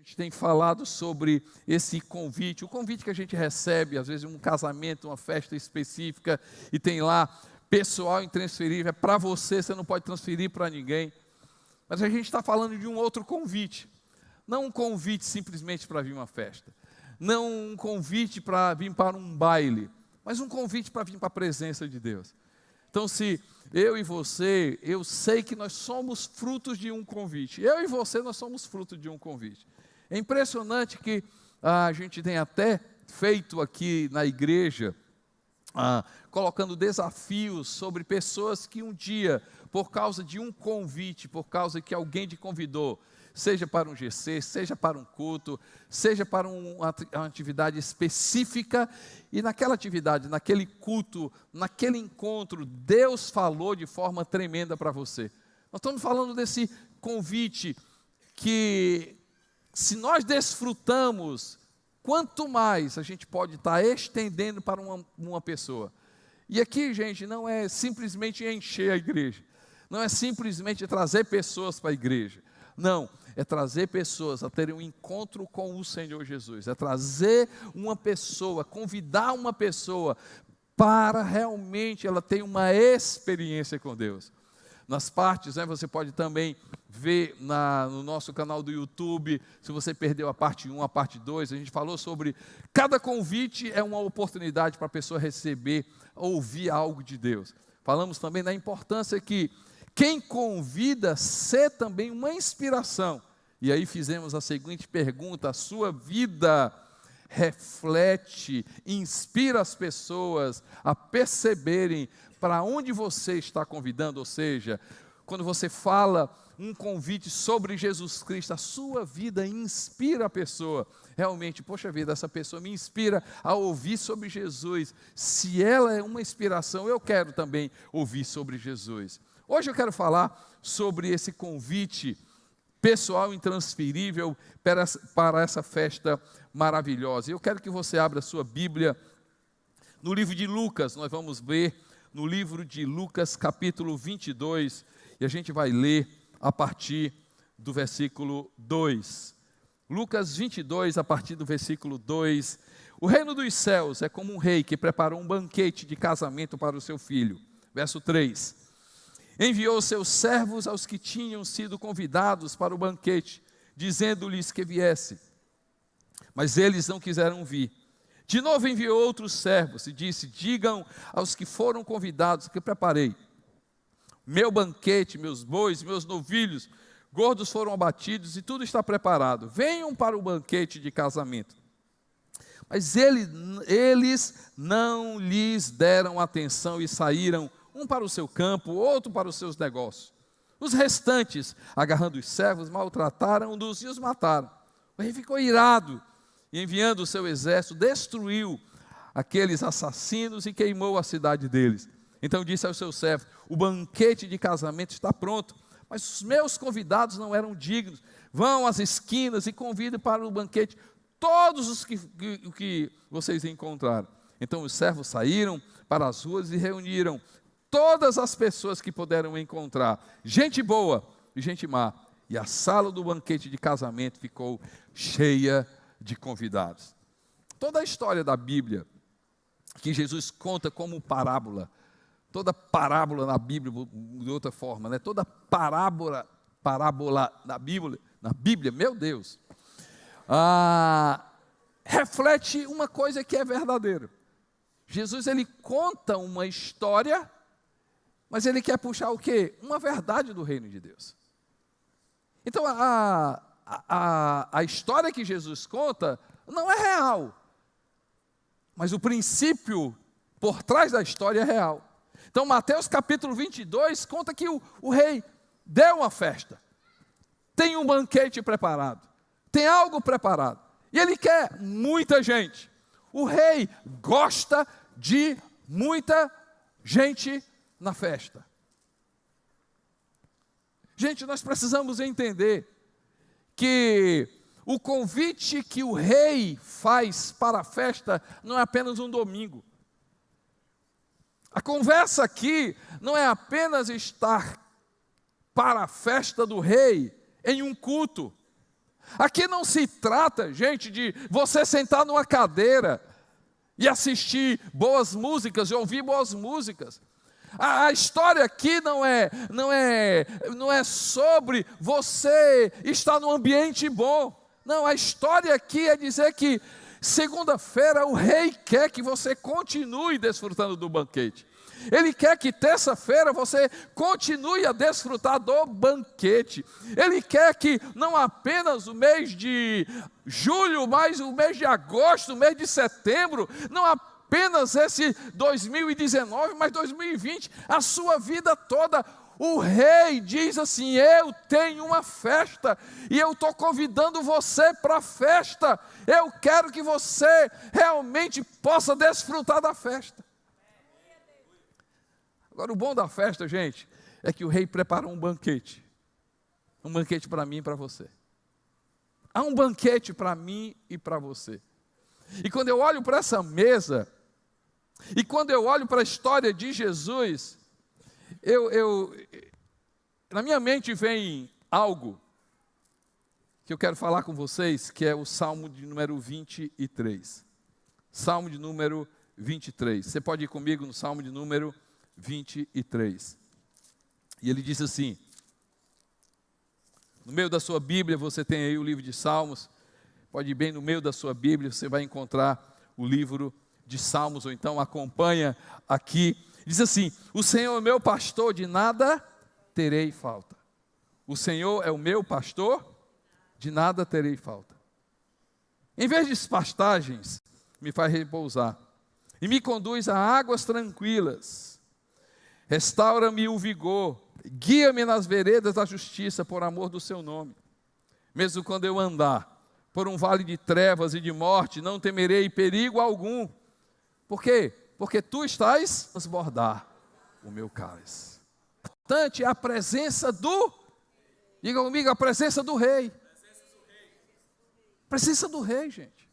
gente tem falado sobre esse convite, o convite que a gente recebe, às vezes, um casamento, uma festa específica, e tem lá, pessoal intransferível, é para você, você não pode transferir para ninguém. Mas a gente está falando de um outro convite, não um convite simplesmente para vir uma festa, não um convite para vir para um baile, mas um convite para vir para a presença de Deus. Então, se eu e você, eu sei que nós somos frutos de um convite. Eu e você, nós somos frutos de um convite. É impressionante que a gente tem até feito aqui na igreja, colocando desafios sobre pessoas que um dia, por causa de um convite, por causa que alguém te convidou, seja para um GC, seja para um culto, seja para uma atividade específica, e naquela atividade, naquele culto, naquele encontro, Deus falou de forma tremenda para você. Nós estamos falando desse convite que, se nós desfrutamos, quanto mais a gente pode estar estendendo para uma pessoa. E aqui, gente, não é simplesmente encher a igreja, não é simplesmente trazer pessoas para a igreja, não, é trazer pessoas a terem um encontro com o Senhor Jesus, é trazer uma pessoa, convidar uma pessoa para realmente ela ter uma experiência com Deus. Nas partes, você pode também ver no nosso canal do YouTube, se você perdeu a parte 1, a parte 2, a gente falou sobre cada convite é uma oportunidade para a pessoa receber, ouvir algo de Deus. Falamos também da importância que quem convida ser também uma inspiração. E aí fizemos a seguinte pergunta: a sua vida reflete, inspira as pessoas a perceberem para onde você está convidando? Ou seja, quando você fala um convite sobre Jesus Cristo, a sua vida inspira a pessoa. Realmente, poxa vida, essa pessoa me inspira a ouvir sobre Jesus. Se ela é uma inspiração, eu quero também ouvir sobre Jesus. Hoje eu quero falar sobre esse convite pessoal intransferível para essa festa maravilhosa. Eu quero que você abra a sua Bíblia no livro de Lucas. Nós vamos ver no livro de Lucas, capítulo 22, e a gente vai ler a partir do versículo 2. Lucas 22, a partir do versículo 2. O reino dos céus é como um rei que preparou um banquete de casamento para o seu filho. Verso 3. Enviou seus servos aos que tinham sido convidados para o banquete, dizendo-lhes que viessem. Mas eles não quiseram vir. De novo enviou outros servos e disse: digam aos que foram convidados que preparei meu banquete, meus bois, meus novilhos, gordos foram abatidos e tudo está preparado. Venham para o banquete de casamento. Mas eles não lhes deram atenção e saíram, um para o seu campo, outro para os seus negócios. Os restantes, agarrando os servos, maltrataram-nos e os mataram. O rei ficou irado e, enviando o seu exército, destruiu aqueles assassinos e queimou a cidade deles. Então disse aos seus servos: o banquete de casamento está pronto, mas os meus convidados não eram dignos. Vão às esquinas e convidem para o banquete todos os que vocês encontraram. Então os servos saíram para as ruas e reuniram todas as pessoas que puderam encontrar, gente boa e gente má, e a sala do banquete de casamento ficou cheia de convidados. Toda a história da Bíblia, que Jesus conta como parábola, toda parábola na Bíblia, de outra forma, toda parábola na Bíblia, meu Deus, reflete uma coisa que é verdadeira. Jesus, ele conta uma história, mas ele quer puxar o quê? Uma verdade do reino de Deus. Então, a história que Jesus conta não é real, mas o princípio por trás da história é real. Então, Mateus capítulo 22 conta que o rei deu uma festa, tem um banquete preparado, tem algo preparado, e ele quer muita gente. O rei gosta de muita gente na festa. Gente, nós precisamos entender que o convite que o rei faz para a festa não é apenas um domingo. A conversa aqui não é apenas estar para a festa do rei em um culto. Aqui não se trata, gente, de você sentar numa cadeira e assistir boas músicas e ouvir boas músicas. A história aqui não é sobre você estar num ambiente bom. Não, a história aqui é dizer que segunda-feira o rei quer que você continue desfrutando do banquete. Ele quer que terça-feira você continue a desfrutar do banquete. Ele quer que não apenas o mês de julho, mas o mês de agosto, o mês de setembro, não apenas esse 2019, mas 2020, a sua vida toda. O rei diz assim: eu tenho uma festa e eu estou convidando você para a festa. Eu quero que você realmente possa desfrutar da festa. Agora, o bom da festa, gente, é que o rei preparou um banquete para mim e para você. Há um banquete para mim e para você. E quando eu olho para essa mesa, e quando eu olho para a história de Jesus, na minha mente vem algo que eu quero falar com vocês, que é o Salmo de número 23. Salmo de número 23. Você pode ir comigo no Salmo de número 23. E ele diz assim, no meio da sua Bíblia, você tem aí o livro de Salmos, pode ir bem no meio da sua Bíblia, você vai encontrar o livro de Salmos, ou então acompanha aqui. Diz assim: o Senhor é meu pastor, de nada terei falta. O Senhor é o meu pastor, de nada terei falta. Em vez de pastagens, me faz repousar, e me conduz a águas tranquilas. Restaura-me o vigor, guia-me nas veredas da justiça, por amor do seu nome. Mesmo quando eu andar por um vale de trevas e de morte, não temerei perigo algum. Por quê? Porque tu estás a transbordar o meu cálice. Importante é a presença diga comigo, a presença do rei. Presença do rei, gente.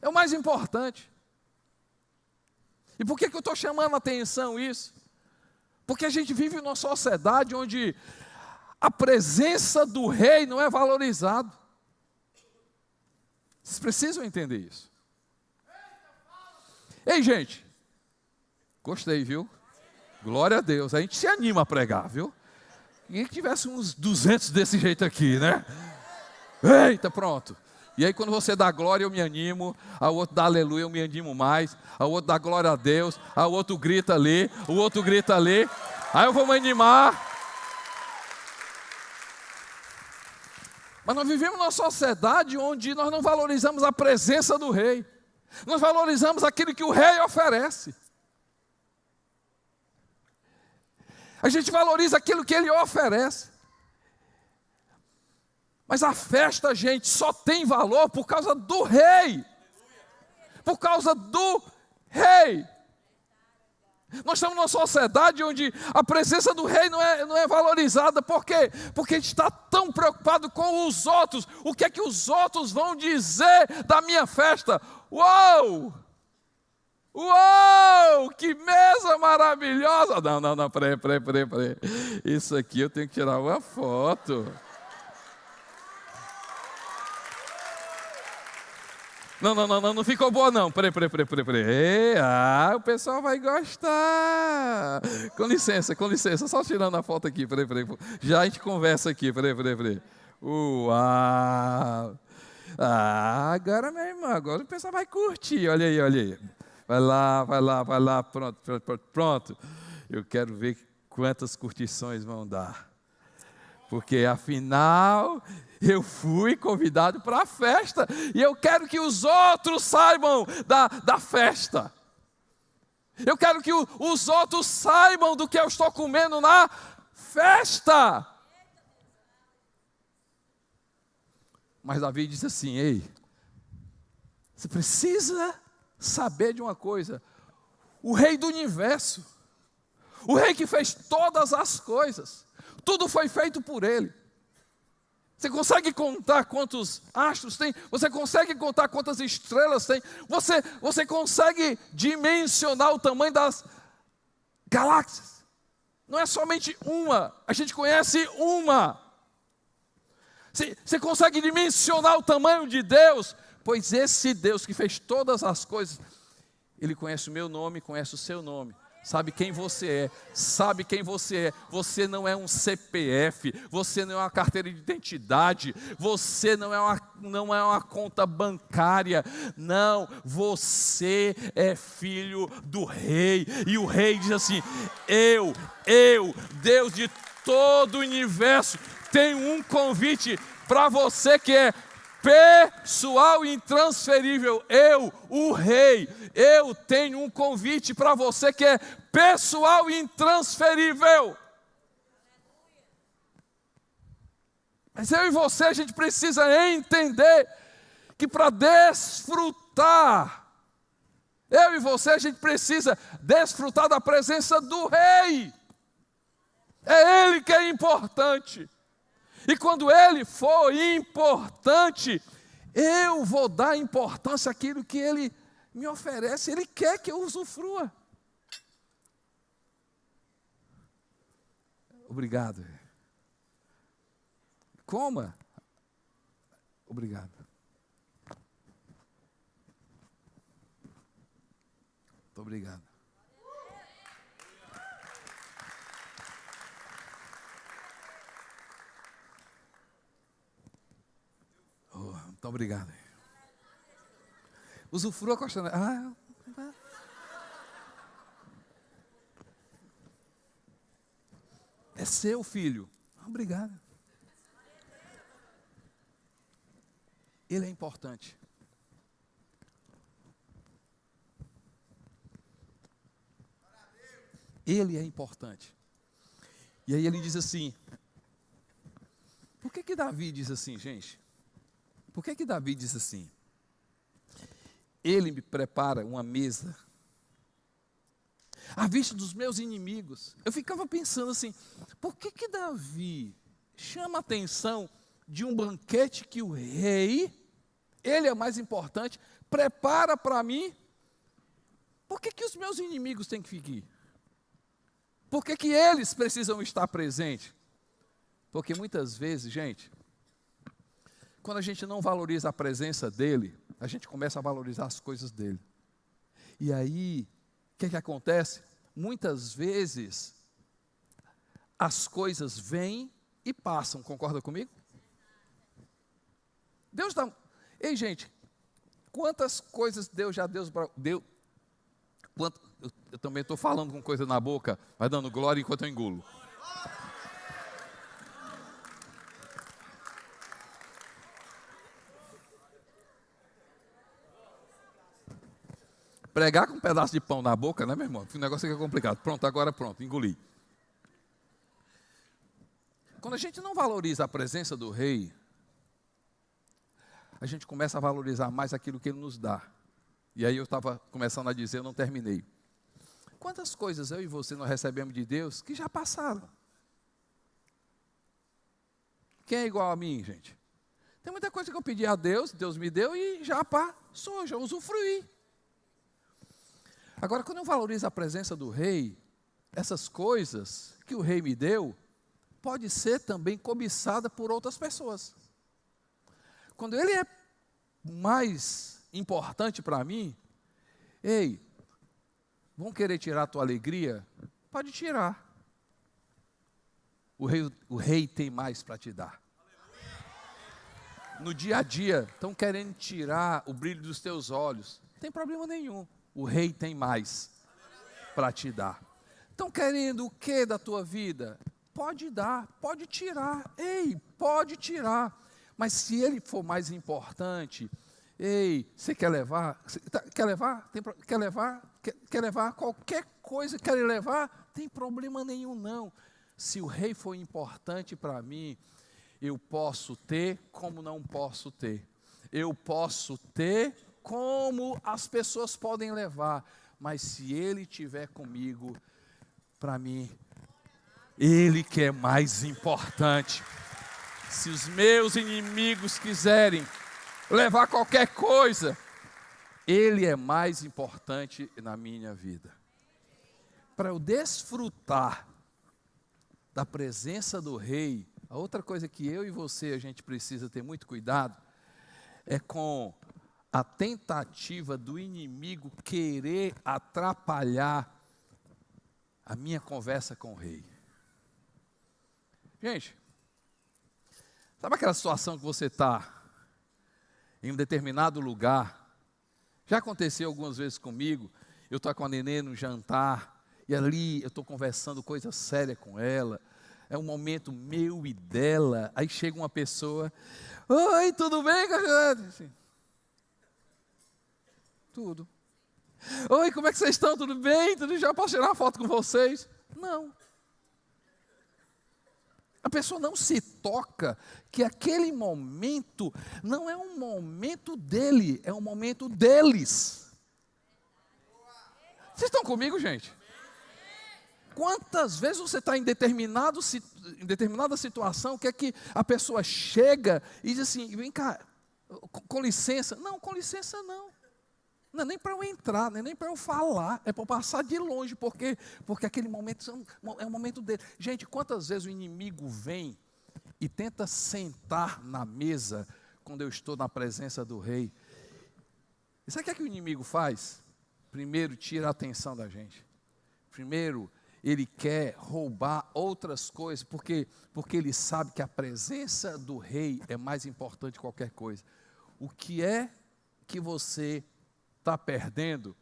É o mais importante. E por que eu estou chamando a atenção isso? Porque a gente vive numa sociedade onde a presença do rei não é valorizada. Vocês precisam entender isso. Ei, gente, gostei, viu? Glória a Deus, a gente se anima a pregar, viu? E que tivesse uns 200 desse jeito aqui, né? Eita, pronto. E aí quando você dá glória eu me animo, ao outro dá aleluia eu me animo mais, ao outro dá glória a Deus, ao outro grita ali, o outro grita ali, aí eu vou me animar. Mas nós vivemos numa sociedade onde nós não valorizamos a presença do rei, nós valorizamos aquilo que o rei oferece. A gente valoriza aquilo que ele oferece. Mas a festa, gente, só tem valor por causa do rei. Por causa do rei. Nós estamos numa sociedade onde a presença do rei não é valorizada. Por quê? Porque a gente está tão preocupado com os outros. O que é que os outros vão dizer da minha festa? Uou! Uou! Que mesa maravilhosa! Não, peraí. Isso aqui eu tenho que tirar uma foto. Não ficou boa não, peraí. O pessoal vai gostar. Com licença, só tirando a foto aqui, peraí. Já a gente conversa aqui, peraí. Uau! Agora, meu irmão, agora o pessoal vai curtir, olha aí. Vai lá, pronto. Eu quero ver quantas curtições vão dar. Porque afinal, eu fui convidado para a festa. E eu quero que os outros saibam da festa. Eu quero que os outros saibam do que eu estou comendo na festa. Mas Davi disse assim: ei, você precisa saber de uma coisa. O rei do universo, o rei que fez todas as coisas, tudo foi feito por ele. Você consegue contar quantos astros tem? Você consegue contar quantas estrelas tem? Você consegue dimensionar o tamanho das galáxias? Não é somente uma, a gente conhece uma. Você consegue dimensionar o tamanho de Deus? Pois esse Deus que fez todas as coisas, Ele conhece o meu nome, conhece o seu nome. Sabe quem você é, sabe quem você é. Você não é um CPF, você não é uma carteira de identidade, você não é uma conta bancária, não, você é filho do rei. E o rei diz assim: eu, Deus de todo o universo, tenho um convite para você que é pessoal e intransferível. Eu, o rei, eu tenho um convite para você que é pessoal e intransferível. Mas eu e você, a gente precisa entender que para desfrutar, eu e você, a gente precisa desfrutar da presença do rei. É Ele que é importante. E quando Ele for importante, eu vou dar importância àquilo que Ele me oferece. Ele quer que eu usufrua. Obrigado. Coma. Obrigado. Muito obrigado. Muito obrigado. Usufrua com a é seu, filho. Obrigado. Ele é importante. Ele é importante. E aí ele diz assim: por que Davi diz assim, gente? Por que Davi diz assim? Ele me prepara uma mesa à vista dos meus inimigos. Eu ficava pensando assim: por que Davi chama a atenção de um banquete que o rei, ele é mais importante, prepara para mim? Por que os meus inimigos têm que ficar? Por que eles precisam estar presentes? Porque muitas vezes, gente, quando a gente não valoriza a presença dele, a gente começa a valorizar as coisas dele. E aí, o que acontece? Muitas vezes, as coisas vêm e passam, concorda comigo? Deus dá... Ei, gente, quantas coisas Deus já deu? Eu também estou falando com coisa na boca, vai dando glória enquanto eu engulo. Pregar com um pedaço de pão na boca, né, meu irmão? O negócio fica complicado. Pronto, agora pronto, engoli. Quando a gente não valoriza a presença do rei, a gente começa a valorizar mais aquilo que ele nos dá. E aí eu estava começando a dizer, eu não terminei. Quantas coisas eu e você nós recebemos de Deus que já passaram? Quem é igual a mim, gente? Tem muita coisa que eu pedi a Deus, Deus me deu e já passou, já usufruí. Agora, quando eu valorizo a presença do rei, essas coisas que o rei me deu, pode ser também cobiçada por outras pessoas. Quando ele é mais importante para mim, ei, vão querer tirar a tua alegria? Pode tirar. O rei tem mais para te dar. No dia a dia, estão querendo tirar o brilho dos teus olhos. Não tem problema nenhum. O rei tem mais para te dar. Estão querendo o que da tua vida? Pode dar, pode tirar. Ei, pode tirar. Mas se ele for mais importante, ei, você quer levar? Quer levar? Quer levar? Quer levar qualquer coisa? Quer levar? Tem problema nenhum não. Se o rei for importante para mim, eu posso ter como não posso ter. Eu posso ter como as pessoas podem levar, mas se ele estiver comigo, para mim, ele que é mais importante. Se os meus inimigos quiserem levar qualquer coisa, ele é mais importante na minha vida. Para eu desfrutar da presença do rei, A outra coisa que eu e você a gente precisa ter muito cuidado é com a tentativa do inimigo querer atrapalhar a minha conversa com o rei. Gente, sabe aquela situação que você está em um determinado lugar? Já aconteceu algumas vezes comigo. Eu estou com a nenê no jantar e ali eu estou conversando coisa séria com ela. É um momento meu e dela. Aí chega uma pessoa: oi, tudo bem? Assim, tudo. Oi, como é que vocês estão? Tudo bem? Tudo já? Posso tirar uma foto com vocês? Não. A pessoa não se toca que aquele momento não é um momento dele, é um momento deles. Vocês estão comigo, gente? Quantas vezes você está em determinada situação, que é que a pessoa chega e diz assim: vem cá, com licença. Não, com licença não. Não é nem para eu entrar, não é nem para eu falar, é para eu passar de longe, porque aquele momento é um momento dele. Gente, quantas vezes o inimigo vem e tenta sentar na mesa quando eu estou na presença do rei? E sabe o que o inimigo faz? Primeiro, tira a atenção da gente. Primeiro, ele quer roubar outras coisas, porque ele sabe que a presença do rei é mais importante que qualquer coisa. O que é que você está perdendo?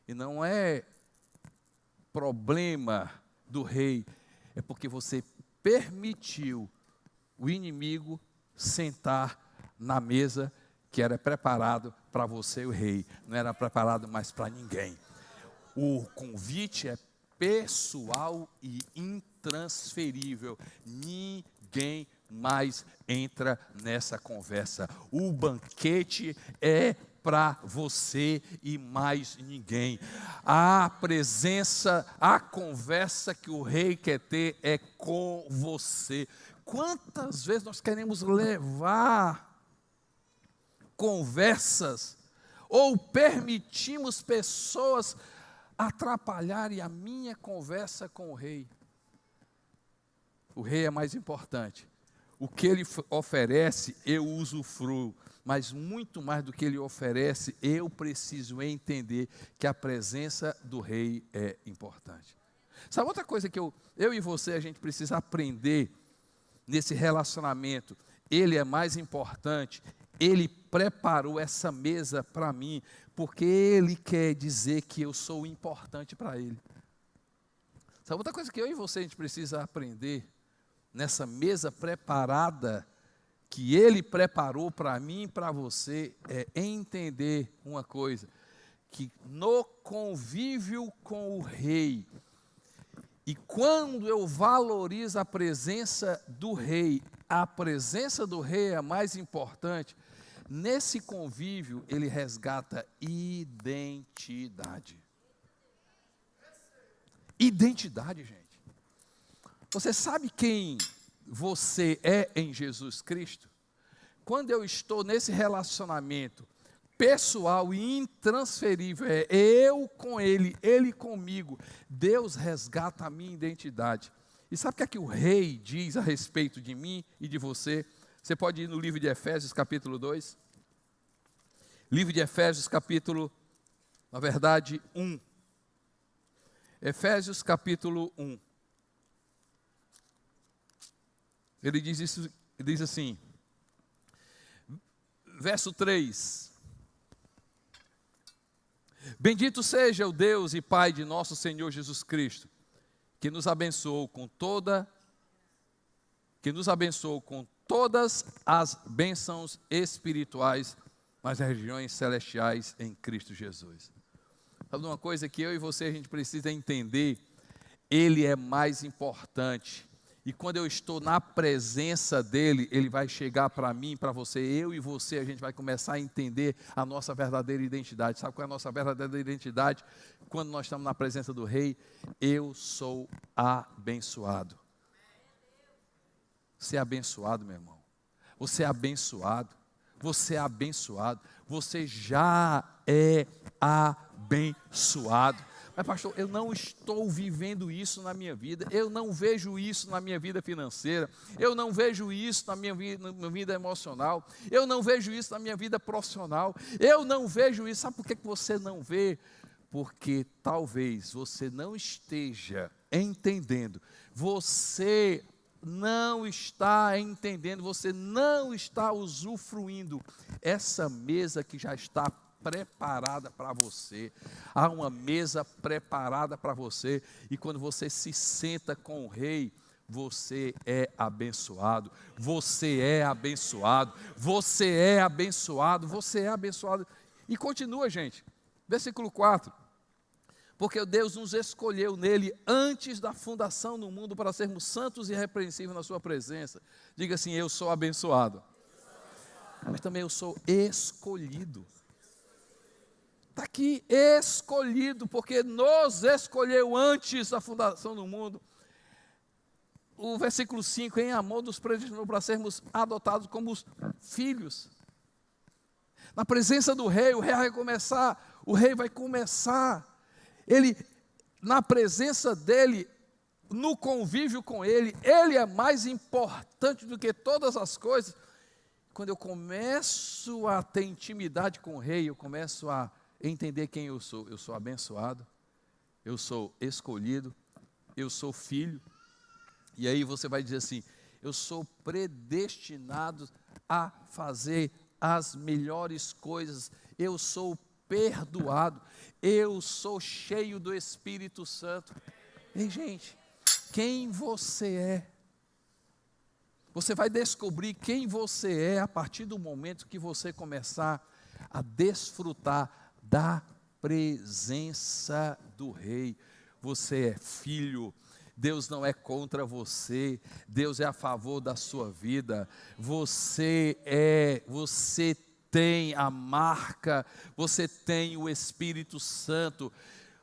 E não é problema do rei, é porque você permitiu o inimigo sentar na mesa que era preparado para você, o rei. Não era preparado mais para ninguém. O convite é pessoal e intransferível. Ninguém mais entra nessa conversa. O banquete é para você e mais ninguém. A presença, a conversa que o rei quer ter é com você. Quantas vezes nós queremos levar conversas ou permitimos pessoas atrapalharem a minha conversa com o rei? O rei é mais importante. O que ele oferece, eu usufruo. Mas muito mais do que ele oferece, eu preciso entender que a presença do rei é importante. Sabe outra coisa que eu e você, a gente precisa aprender nesse relacionamento? Ele é mais importante. Ele preparou essa mesa para mim, porque ele quer dizer que eu sou importante para ele. Sabe outra coisa que eu e você, a gente precisa aprender nessa mesa preparada que ele preparou para mim e para você, é entender uma coisa: que no convívio com o rei, e quando eu valorizo a presença do rei, a presença do rei é mais importante. Nesse convívio, ele resgata identidade. Identidade, gente. Você sabe quem você é em Jesus Cristo? Quando eu estou nesse relacionamento pessoal e intransferível, é eu com ele comigo, Deus resgata a minha identidade. E sabe o que é que o rei diz a respeito de mim e de você? Você pode ir no livro de Efésios, capítulo 2. Livro de Efésios, capítulo, na verdade, 1. Efésios, capítulo 1. Ele diz isso, ele diz assim, verso 3. Bendito seja o Deus e Pai de nosso Senhor Jesus Cristo, que nos abençoou com todas as bênçãos espirituais nas regiões celestiais em Cristo Jesus. Sabe uma coisa que eu e você a gente precisa entender? Ele é mais importante. E quando eu estou na presença dele, ele vai chegar para mim, para você, eu e você, a gente vai começar a entender a nossa verdadeira identidade. Sabe qual é a nossa verdadeira identidade? Quando nós estamos na presença do rei, eu sou abençoado. Você é abençoado, meu irmão. Você é abençoado. Você é abençoado. Você já é abençoado. Mas pastor, eu não estou vivendo isso na minha vida, eu não vejo isso na minha vida financeira, eu não vejo isso na minha vida emocional, eu não vejo isso na minha vida profissional, eu não vejo isso. Sabe por que você não vê? Porque talvez você não esteja entendendo, você não está entendendo, você não está usufruindo essa mesa que já está preparada para você. Há uma mesa preparada para você, e quando você se senta com o rei, você é abençoado, você é abençoado, você é abençoado, você é abençoado. E continua, gente, versículo 4. Porque Deus nos escolheu nele antes da fundação do mundo para sermos santos e irrepreensíveis na sua presença. Diga assim: eu sou abençoado. Mas também eu sou escolhido. Está aqui, escolhido, porque nos escolheu antes da fundação do mundo. O versículo 5, em amor nos predestinou para sermos adotados como os filhos. Na presença do rei, o rei vai começar, ele, na presença dele, no convívio com ele é mais importante do que todas as coisas. Quando eu começo a ter intimidade com o rei, eu começo a entender quem eu sou. Eu sou abençoado, eu sou escolhido, eu sou filho. E aí você vai dizer assim: eu sou predestinado a fazer as melhores coisas, eu sou perdoado, eu sou cheio do Espírito Santo. Ei, gente, quem você é? Você vai descobrir quem você é a partir do momento que você começar a desfrutar da presença do Rei. Você é filho, Deus não é contra você, Deus é a favor da sua vida. Você tem a marca, você tem o Espírito Santo.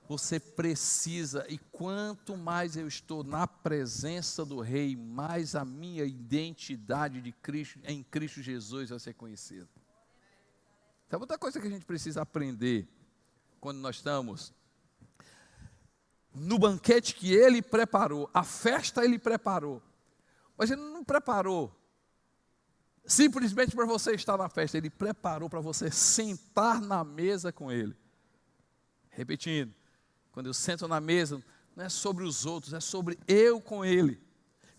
Você precisa, e quanto mais eu estou na presença do Rei, mais a minha identidade de Cristo, em Cristo Jesus vai ser conhecida. Então, outra coisa que a gente precisa aprender, quando nós estamos no banquete que Ele preparou, a festa Ele preparou, mas Ele não preparou simplesmente para você estar na festa, Ele preparou para você sentar na mesa com Ele. Repetindo, quando eu sento na mesa, não é sobre os outros, é sobre eu com Ele.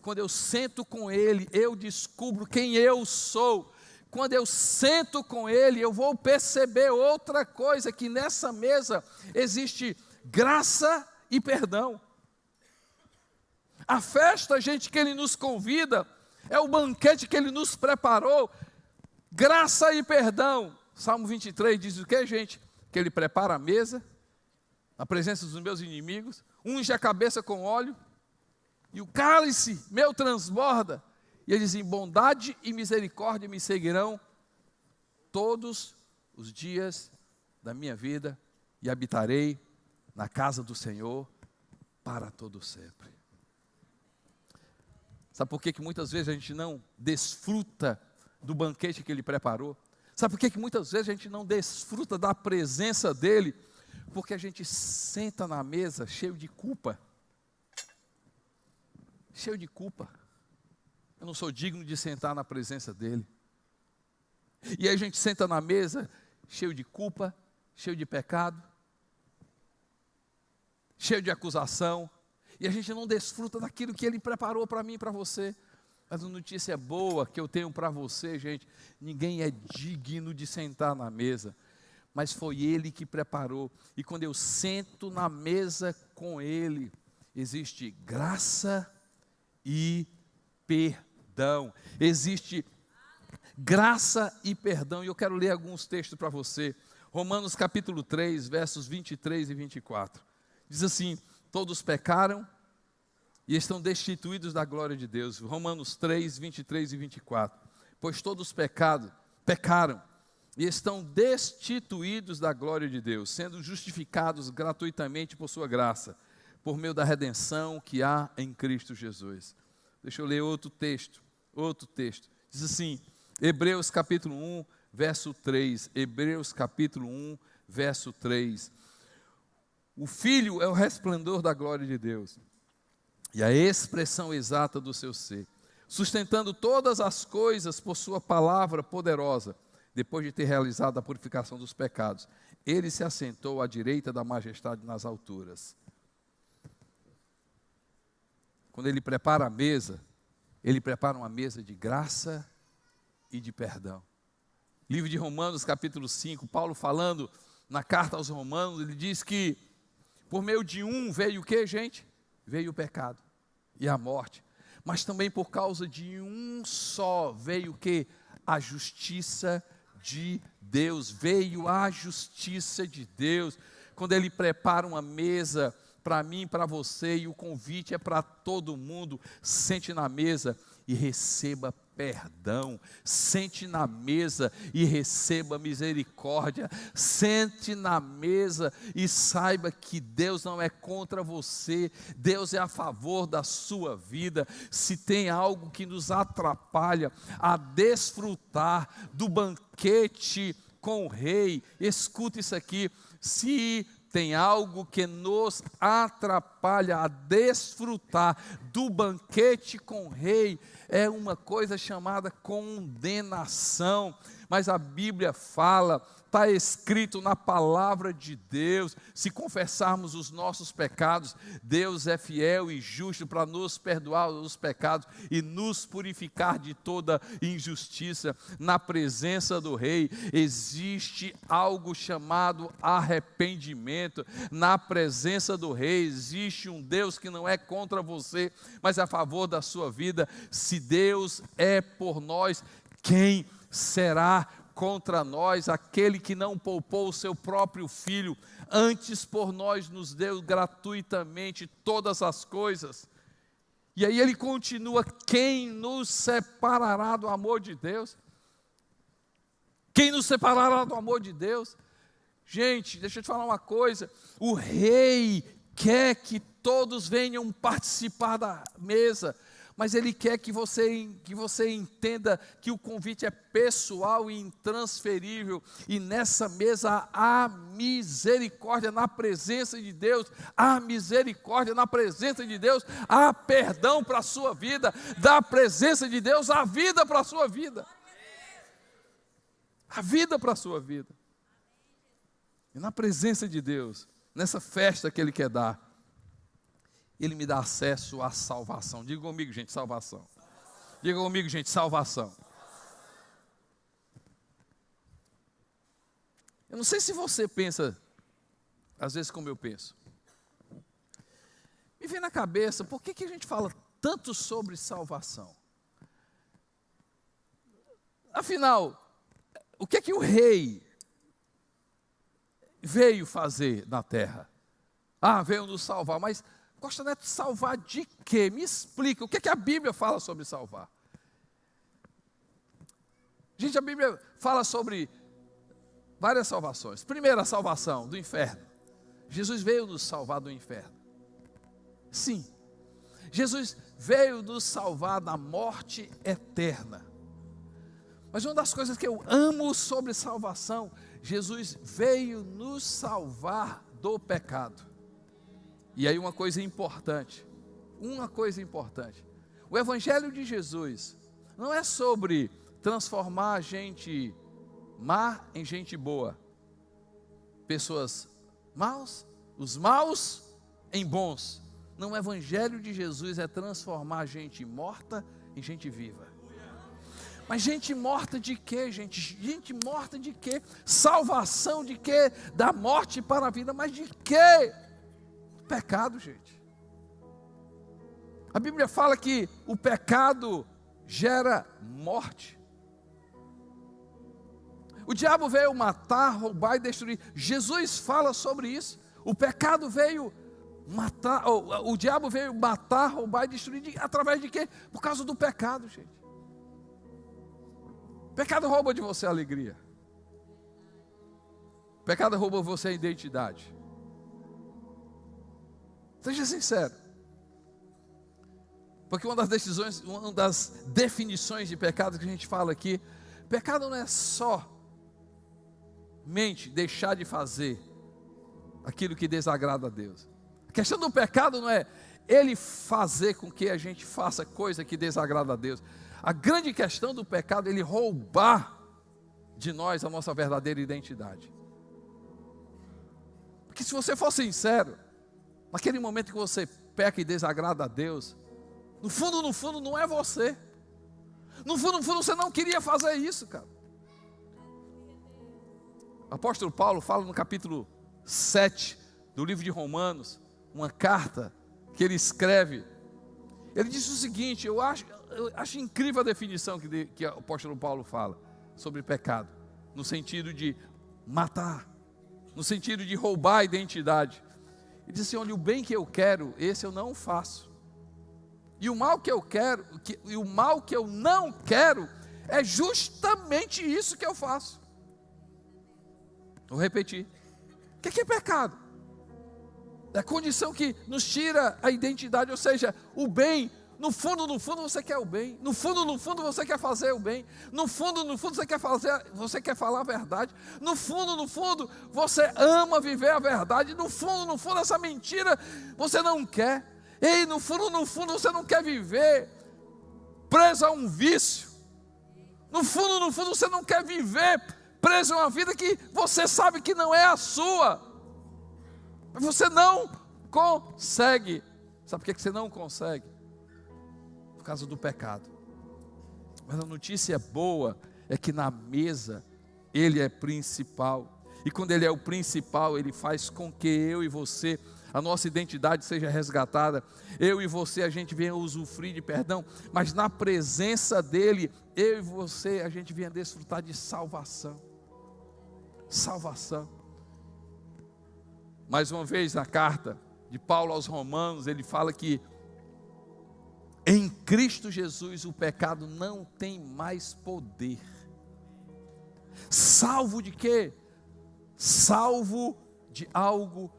Quando eu sento com Ele, eu descubro quem eu sou. Quando eu sento com Ele, eu vou perceber outra coisa, que nessa mesa existe graça e perdão. A festa, gente, que Ele nos convida, é o banquete que Ele nos preparou, graça e perdão. Salmo 23 diz o que, gente? Que Ele prepara a mesa, na presença dos meus inimigos, unge a cabeça com óleo, e o cálice meu transborda. E ele diz: em bondade e misericórdia me seguirão todos os dias da minha vida, e habitarei na casa do Senhor para todo sempre. Sabe por que muitas vezes a gente não desfruta do banquete que Ele preparou? Sabe por que muitas vezes a gente não desfruta da presença dEle? Porque a gente senta na mesa cheio de culpa. Cheio de culpa. Eu não sou digno de sentar na presença dEle. E aí a gente senta na mesa cheio de culpa, cheio de pecado, cheio de acusação. E a gente não desfruta daquilo que Ele preparou para mim e para você. Mas a notícia boa que eu tenho para você, gente: ninguém é digno de sentar na mesa, mas foi Ele que preparou. E quando eu sento na mesa com Ele, existe graça e perdão. Existe graça e perdão. E eu quero ler alguns textos para você. Romanos capítulo 3, versos 23 e 24. Diz assim: todos pecaram e estão destituídos da glória de Deus. Romanos 3, 23 e 24. Pois todos pecaram e estão destituídos da glória de Deus, sendo justificados gratuitamente por sua graça, por meio da redenção que há em Cristo Jesus. Deixa eu ler outro texto. Diz assim, Hebreus capítulo 1, verso 3. Hebreus capítulo 1, verso 3. O Filho é o resplendor da glória de Deus e a expressão exata do seu ser, sustentando todas as coisas por sua palavra poderosa. Depois de ter realizado a purificação dos pecados, ele se assentou à direita da majestade nas alturas. Quando ele prepara a mesa, ele prepara uma mesa de graça e de perdão. Livro de Romanos, capítulo 5, Paulo falando na carta aos Romanos, ele diz que por meio de um veio o que, gente? Veio o pecado e a morte. Mas também por causa de um só veio o que? A justiça de Deus. Veio a justiça de Deus. Quando ele prepara uma mesa para mim e para você, e o convite é para todo mundo, sente na mesa e receba perdão, sente na mesa e receba misericórdia, sente na mesa e saiba que Deus não é contra você, Deus é a favor da sua vida. Se tem algo que nos atrapalha a desfrutar do banquete com o rei, escuta isso aqui, se tem algo que nos atrapalha a desfrutar do banquete com o rei, é uma coisa chamada condenação. Mas a Bíblia fala, está escrito na palavra de Deus, se confessarmos os nossos pecados, Deus é fiel e justo para nos perdoar os pecados e nos purificar de toda injustiça. Na presença do rei existe algo chamado arrependimento. Na presença do rei existe um Deus que não é contra você, mas é a favor da sua vida. Se Deus é por nós, quem será contra nós? Aquele que não poupou o seu próprio filho, antes por nós nos deu gratuitamente todas as coisas. E aí ele continua: quem nos separará do amor de Deus? Quem nos separará do amor de Deus? Gente, deixa eu te falar uma coisa, o rei quer que todos venham participar da mesa, mas ele quer que você entenda que o convite é pessoal e intransferível, e nessa mesa há misericórdia na presença de Deus, há misericórdia na presença de Deus, há perdão para a sua vida, da presença de Deus há vida para a sua vida, há vida para a sua vida, e na presença de Deus, nessa festa que Ele quer dar, Ele me dá acesso à salvação. Diga comigo, gente, salvação. Diga comigo, gente, salvação. Eu não sei se você pensa, às vezes como eu penso. Me vem na cabeça, por que a gente fala tanto sobre salvação? Afinal, o que o rei veio fazer na terra? Veio nos salvar, mas Costa Neto, salvar de quê? Me explica, o que a Bíblia fala sobre salvar? Gente, a Bíblia fala sobre várias salvações. Primeira salvação, do inferno. Jesus veio nos salvar do inferno. Sim, Jesus veio nos salvar da morte eterna. Mas uma das coisas que eu amo sobre salvação, Jesus veio nos salvar do pecado. E aí uma coisa importante, o Evangelho de Jesus não é sobre transformar gente má em gente boa, pessoas maus, os maus em bons. Não, o Evangelho de Jesus é transformar gente morta em gente viva. Mas gente morta de quê, gente? Gente morta de quê? Salvação de quê? Da morte para a vida, mas de quê? Pecado, gente. A Bíblia fala que o pecado gera morte. O diabo veio matar, roubar e destruir. Jesus fala sobre isso. O pecado veio matar, o diabo veio matar, roubar e destruir, através de quê? Por causa do pecado, gente. O pecado rouba de você a alegria. O pecado rouba de você a identidade. Seja sincero. Porque uma das definições de pecado que a gente fala aqui, pecado não é só mente deixar de fazer aquilo que desagrada a Deus. A questão do pecado não é Ele fazer com que a gente faça coisa que desagrada a Deus. A grande questão do pecado é Ele roubar de nós a nossa verdadeira identidade. Porque se você for sincero, naquele momento que você peca e desagrada a Deus, no fundo não é você. No fundo você não queria fazer isso, cara. O apóstolo Paulo fala no capítulo 7 do livro de Romanos, uma carta que ele escreve. Ele diz o seguinte, eu acho incrível a definição que o apóstolo Paulo fala sobre pecado, no sentido de matar, no sentido de roubar a identidade. Ele diz assim, olha, o bem que eu quero, esse eu não faço. E o mal que eu quero, e o mal que eu não quero, é justamente isso que eu faço. Vou repetir. O que é pecado? É a condição que nos tira a identidade, ou seja, o bem. No fundo você quer o bem. No fundo você quer fazer o bem. No fundo você quer falar a verdade. No fundo você ama viver a verdade. No fundo essa mentira você não quer. Ei, no fundo você não quer viver preso a um vício. No fundo você não quer viver preso a uma vida que você sabe que não é a sua. Mas você não consegue. Sabe por que você não consegue? Por causa do pecado. Mas a notícia boa é que na mesa Ele é principal. E quando Ele é o principal, Ele faz com que eu e você, a nossa identidade seja resgatada. Eu e você, a gente venha usufruir de perdão. Mas na presença dEle, eu e você, a gente venha desfrutar de salvação. Salvação. Mais uma vez na carta de Paulo aos Romanos, ele fala que em Cristo Jesus o pecado não tem mais poder. Salvo de quê? Salvo de algo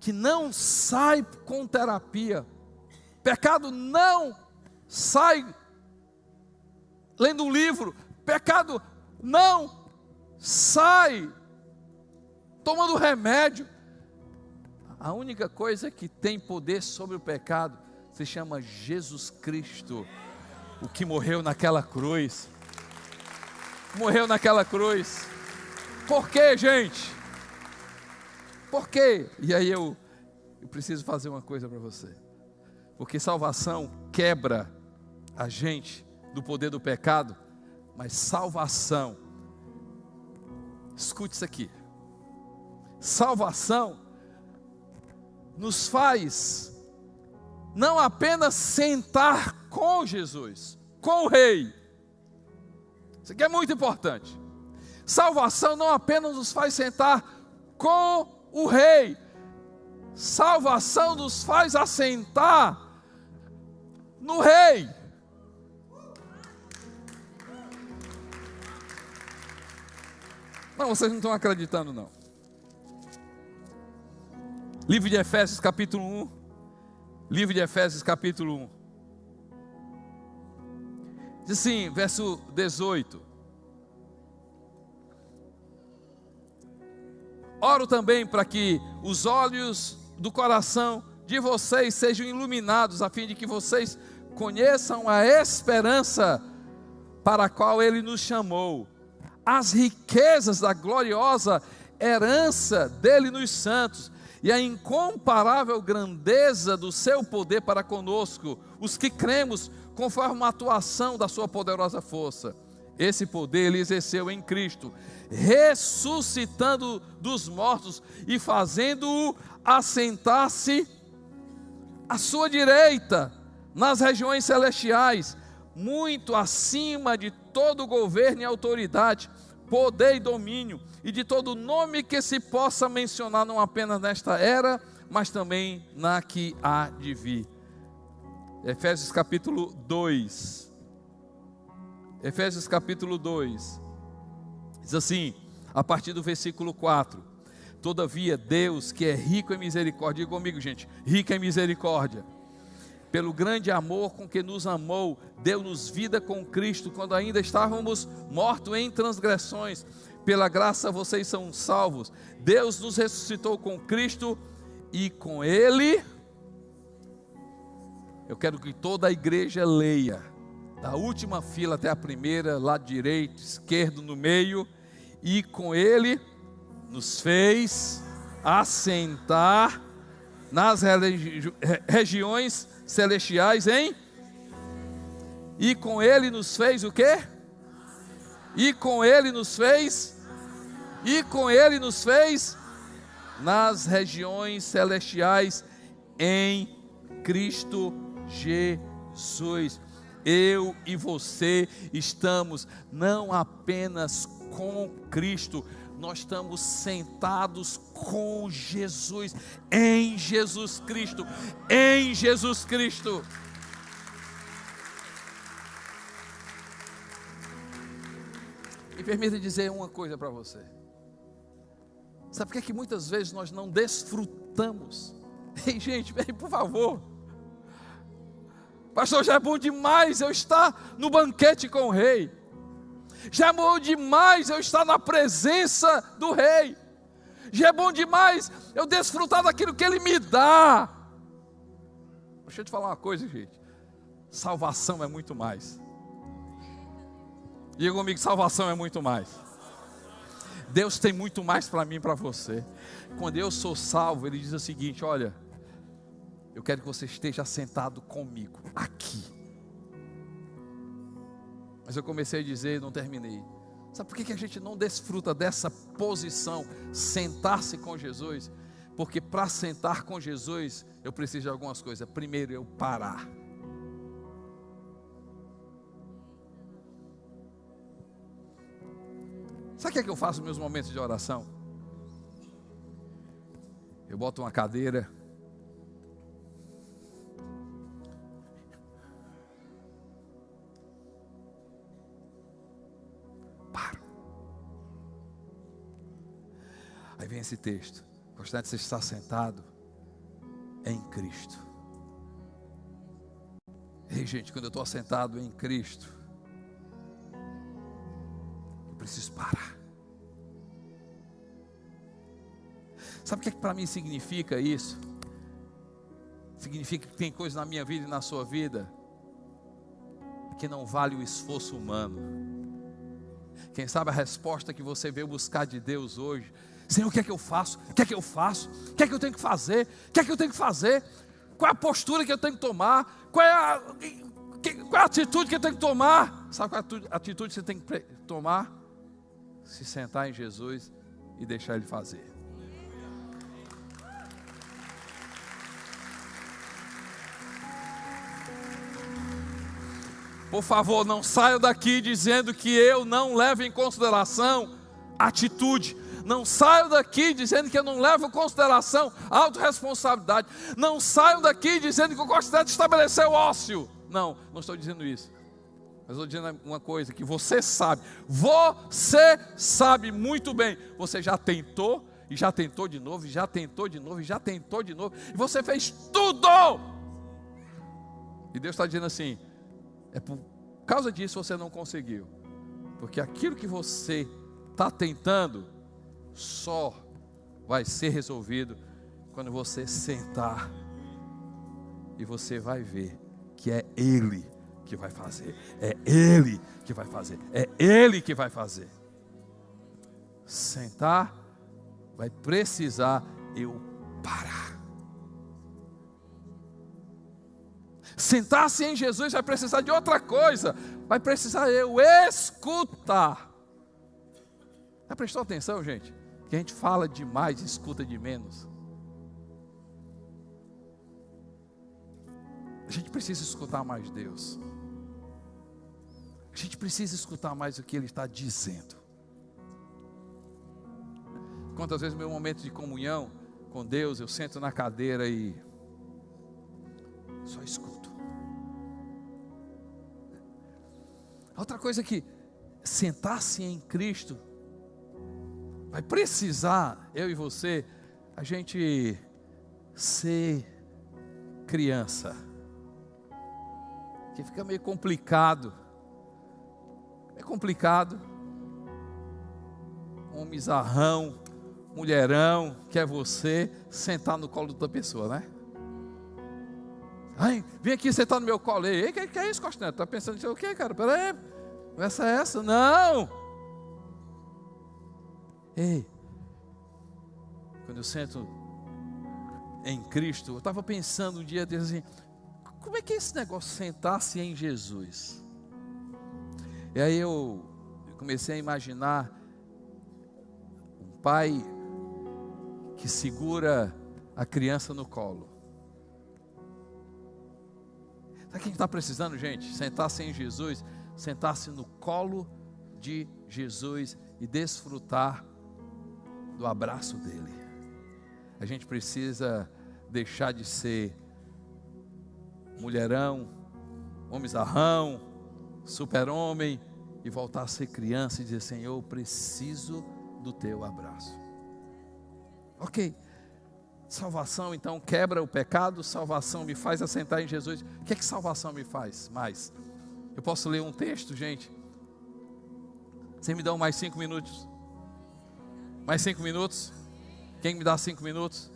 que não sai com terapia. Pecado não sai lendo um livro. Pecado não sai tomando remédio. A única coisa que tem poder sobre o pecado se chama Jesus Cristo, o que morreu naquela cruz. Morreu naquela cruz. Por quê, gente? Por quê? E aí eu preciso fazer uma coisa para você. Porque salvação quebra a gente do poder do pecado, mas salvação, escute isso aqui. Salvação nos faz não apenas sentar com Jesus, com o Rei. Isso aqui é muito importante. Salvação não apenas nos faz sentar com o Rei. Salvação nos faz assentar no Rei. Não, vocês não estão acreditando não. Livro de Efésios capítulo 1. Livro de Efésios capítulo 1. Diz assim, verso 18. Oro também para que os olhos do coração de vocês sejam iluminados, a fim de que vocês conheçam a esperança para a qual Ele nos chamou, as riquezas da gloriosa herança dele nos santos, e a incomparável grandeza do seu poder para conosco, os que cremos, conforme a atuação da sua poderosa força. Esse poder Ele exerceu em Cristo, ressuscitando dos mortos e fazendo-o assentar-se à sua direita, nas regiões celestiais, muito acima de todo governo e autoridade, poder e domínio, e de todo nome que se possa mencionar, não apenas nesta era, mas também na que há de vir. Efésios capítulo 2. Efésios capítulo 2. Diz assim, a partir do versículo 4. Todavia Deus, que é rico em misericórdia, diga comigo, gente, rico em misericórdia, pelo grande amor com que nos amou, deu-nos vida com Cristo, quando ainda estávamos mortos em transgressões. Pela graça vocês são salvos. Deus nos ressuscitou com Cristo e com Ele. Eu quero que toda a igreja leia, da última fila até a primeira, lado direito, esquerdo, no meio. E com Ele nos fez assentar nas regiões celestiais, hein? E com Ele nos fez o quê? E com Ele nos fez nas regiões celestiais em Cristo Jesus. Eu e você estamos não apenas com Cristo, nós estamos sentados com Jesus, em Jesus Cristo, em Jesus Cristo. Me permita dizer uma coisa para você. Sabe por que muitas vezes nós não desfrutamos? Ei, gente, por favor. Pastor, já é bom demais eu estar no banquete com o rei. Já é bom demais eu estar na presença do rei. Já é bom demais eu desfrutar daquilo que ele me dá. Deixa eu te falar uma coisa, gente. Salvação é muito mais. Diga comigo, salvação é muito mais. Deus tem muito mais para mim e para você. Quando eu sou salvo, Ele diz o seguinte: olha, eu quero que você esteja sentado comigo, aqui. Mas eu comecei a dizer e não terminei. Sabe por que a gente não desfruta dessa posição, sentar-se com Jesus? Porque para sentar com Jesus, eu preciso de algumas coisas. Primeiro, eu parar. Sabe o que é que eu faço nos meus momentos de oração? Eu boto uma cadeira, paro. Aí vem esse texto: gostaria de você estar sentado em Cristo. Ei, gente, quando eu estou assentado em Cristo, eu preciso parar. Sabe o que para mim significa isso? Significa que tem coisa na minha vida e na sua vida que não vale o esforço humano. Quem sabe a resposta que você veio buscar de Deus hoje: Senhor, o que é que eu faço? O que é que eu faço? O que é que eu tenho que fazer? O que é que eu tenho que fazer? Qual é a postura que eu tenho que tomar? Qual é a atitude que eu tenho que tomar? Sabe qual é a atitude que você tem que tomar? Se sentar em Jesus e deixar Ele fazer. Por favor, não saia daqui dizendo que eu não levo em consideração atitude. Não saiam daqui dizendo que eu não levo em consideração autorresponsabilidade. Não saiam daqui dizendo que eu gostaria de estabelecer o ócio. Não estou dizendo isso. Mas estou dizendo uma coisa que você sabe muito bem. Você já tentou, e já tentou de novo, e já tentou de novo, e já tentou de novo. E você fez tudo. E Deus está dizendo assim: é por causa disso você não conseguiu. Porque aquilo que você está tentando só vai ser resolvido quando você sentar. E você vai ver que é Ele que vai fazer. É Ele que vai fazer. É Ele que vai fazer. Sentar vai precisar eu parar. Sentar-se em Jesus vai precisar de outra coisa. Vai precisar eu escutar. Já prestou atenção, gente? Que a gente fala demais e escuta de menos. A gente precisa escutar mais Deus. A gente precisa escutar mais o que Ele está dizendo. Quantas vezes no meu momento de comunhão com Deus, eu sento na cadeira e só escuto. Outra coisa que sentar-se em Cristo vai precisar, eu e você, a gente ser criança. Que fica meio complicado. É complicado. homem zarrão, mulherão, que é você, sentar no colo da pessoa, né? Ai, vem aqui sentar no meu colo. Ei, que é isso, Costa Neto? Tá pensando em o quê, cara? Pera aí, conversa é essa? Não! Ei, quando eu sento em Cristo, eu estava pensando um dia assim, como é que é esse negócio sentar-se em Jesus? E aí eu comecei a imaginar um pai que segura a criança no colo. Sabe o que a gente está precisando, gente? Sentar-se em Jesus, sentar-se no colo de Jesus e desfrutar do abraço dele. A gente precisa deixar de ser mulherão, homem zarrão, super-homem e voltar a ser criança e dizer: Senhor, eu preciso do teu abraço. Ok, salvação então quebra o pecado, salvação me faz assentar em Jesus. O que é que salvação me faz mais? Eu posso ler um texto, gente? Vocês me dão mais 5 minutos? Mais 5 minutos? Quem me dá 5 minutos?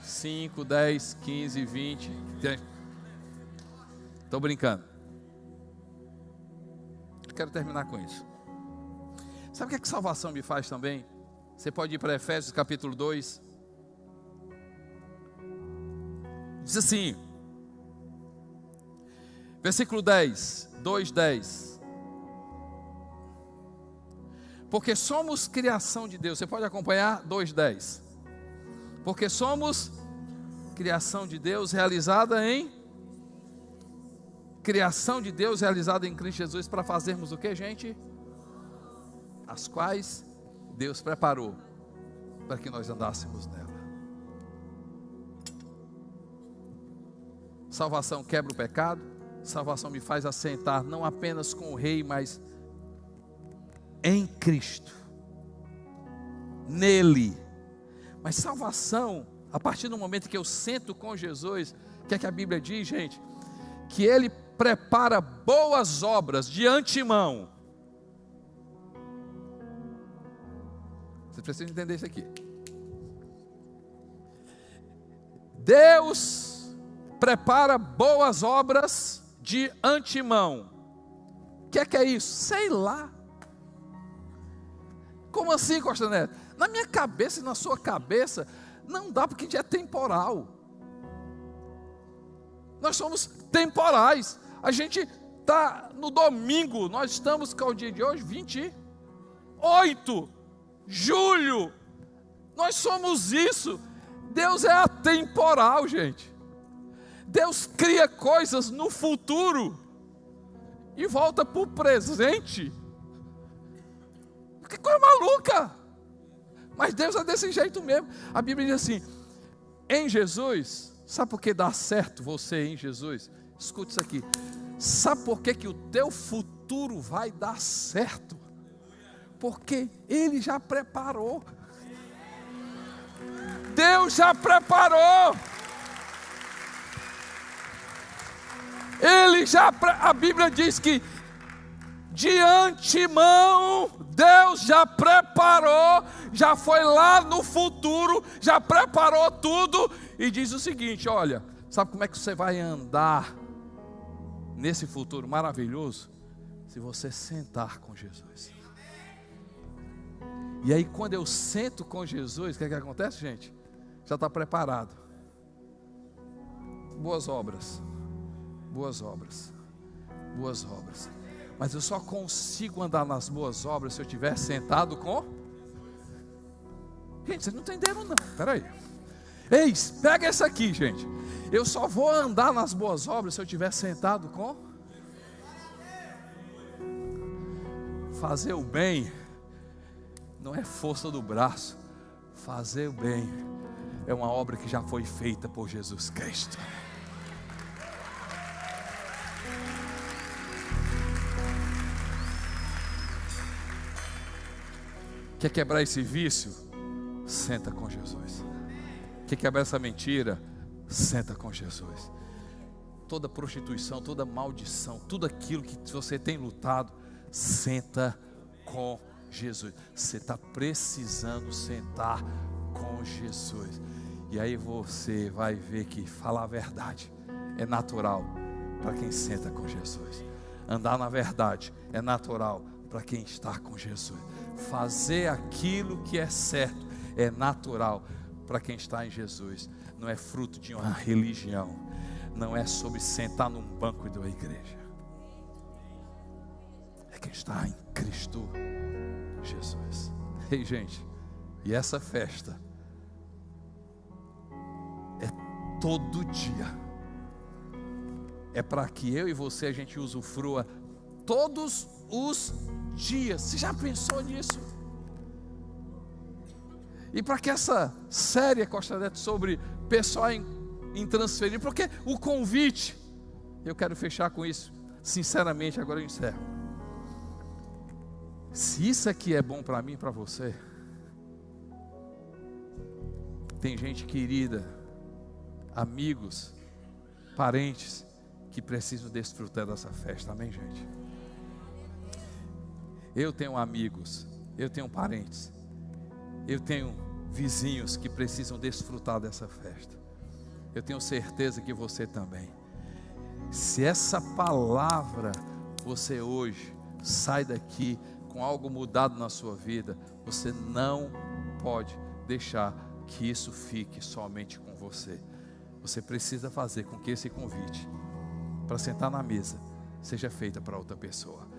5, 10, 15, 20. Estou brincando. Eu quero terminar com isso. Sabe o que é que salvação me faz também? Você pode ir para Efésios capítulo 2. Diz assim, versículo 10, 2:10. Porque somos criação de Deus. Você pode acompanhar? 2:10. Porque somos criação de Deus realizada em Cristo Jesus, para fazermos o que, gente? As quais Deus preparou para que nós andássemos nela. Salvação quebra o pecado. Salvação me faz assentar não apenas com o Rei, mas em Cristo, nele. Mas salvação, a partir do momento que eu sento com Jesus, o que é que a Bíblia diz, gente? Que Ele prepara boas obras de antemão. Você precisa entender isso aqui. Deus prepara boas obras de antemão. O que é isso? Sei lá. Como assim, Costa Neto? Na minha cabeça e na sua cabeça, não dá, porque a gente é temporal. Nós somos temporais. A gente está no domingo, nós estamos, qual é o dia de hoje? 28 de julho. Nós somos isso. Deus é atemporal, gente. Deus cria coisas no futuro e volta para o presente. Que coisa maluca! Mas Deus é desse jeito mesmo. A Bíblia diz assim: em Jesus, sabe por que dá certo você em Jesus? Escute isso aqui. Sabe por que o teu futuro vai dar certo? Porque Ele já preparou. Deus já preparou. A Bíblia diz que de antemão Deus já preparou, já foi lá no futuro, já preparou tudo e diz o seguinte: olha, sabe como é que você vai andar nesse futuro maravilhoso? Se você sentar com Jesus. E aí quando eu sento com Jesus, o que é que acontece, gente? Já está preparado. Boas obras, boas obras, boas obras. Mas eu só consigo andar nas boas obras se eu estiver sentado com... Gente, vocês não entenderam não, espera aí. Ei, pega essa aqui, gente. Eu só vou andar nas boas obras se eu estiver sentado com... Fazer o bem não é força do braço. Fazer o bem é uma obra que já foi feita por Jesus Cristo. Quer quebrar esse vício? Senta com Jesus. Quer quebrar essa mentira? Senta com Jesus. Toda prostituição, toda maldição, tudo aquilo que você tem lutado, senta com Jesus. Você está precisando sentar com Jesus. E aí você vai ver que falar a verdade é natural para quem senta com Jesus. Andar na verdade é natural para quem está com Jesus. Fazer aquilo que é certo é natural para quem está em Jesus. Não é fruto de uma religião. Não é sobre sentar num banco da igreja. É quem está em Cristo Jesus. Ei, gente, e essa festa é todo dia. É para que eu e você a gente usufrua todos os dias. Você já pensou nisso? E para que essa série Costa Neto sobre pessoal intransferível, porque o convite, eu quero fechar com isso, sinceramente, agora eu encerro. Se isso aqui é bom para mim e para você, tem gente querida, amigos, parentes, que precisam desfrutar dessa festa, amém, gente? Eu tenho amigos, eu tenho parentes, eu tenho vizinhos que precisam desfrutar dessa festa. Eu tenho certeza que você também. Se essa palavra, você hoje sai daqui com algo mudado na sua vida, você não pode deixar que isso fique somente com você. Você precisa fazer com que esse convite para sentar na mesa seja feita para outra pessoa.